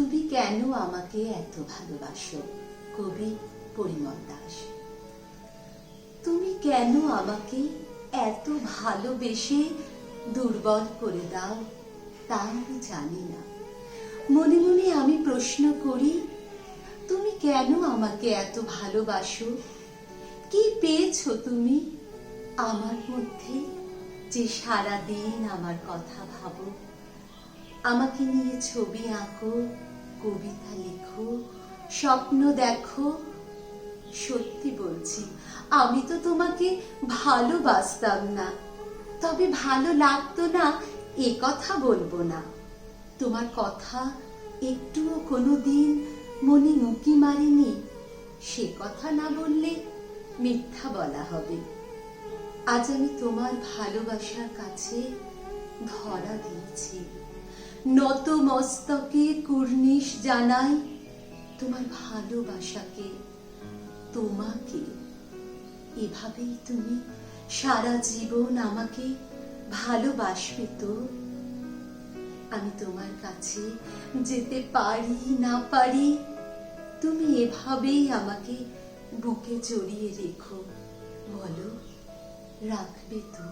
তুমি কেন আমাকে এত ভালোবাসো? কবি পরিমল দাস। তুমি কেন আমাকে এত ভালোবেসে দুর্বল করে দাও তা আমি জানি না। মনে মনে আমি প্রশ্ন করি, তুমি কেন আমাকে এত ভালোবাসো? কি পেয়েছো তুমি আমার মধ্যে যে সারাদিন আমার কথা ভাবো? আমাকে নিয়ে ছবি আঁকো, কবিতা লেখো, স্বপ্ন দেখো। সত্যি বলছি, আমি তো তোমাকে ভালোবাসতাম না, তবে ভালো লাগতো না এ কথা বলবো না। তোমার কথা একটুও কোনোদিন মনে উঁকি মারেনি, সে কথা না বললে মিথ্যা বলা হবে। আজ আমি তোমার ভালোবাসার কাছে ধরা দিয়েছি, নত মস্তকে কুর্নিশ জানাই তোমার ভালোবাসাকে, তোমাকে। এভাবেই তুমি সারা জীবন আমাকে ভালোবাসবে তো? আমি তোমার কাছে যেতে পারি না পারি, তুমি এভাবেই আমাকে বুকে জড়িয়ে রেখো। বলো, রাখবে তো?